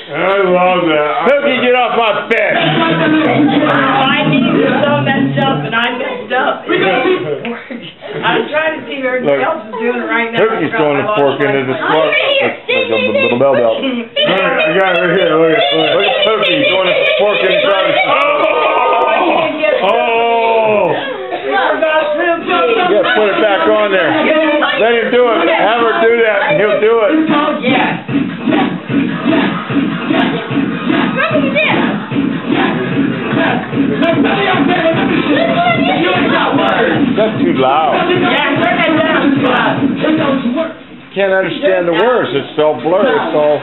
I love that. Pookie, get off my fish! My knees are so messed up, and I messed up. I was trying to see if everybody else is doing it right now. Pookie's throwing the fork into the slug. Little bell belt. I got it right here. Look at Pookie throwing the fork in his mouth. Oh! Yeah, put it back on there. Let him do it. Have her do that, and he'll do it. Yeah. That's too loud. Yeah, turn that down. Can't understand the words. It's so blurry. It's all...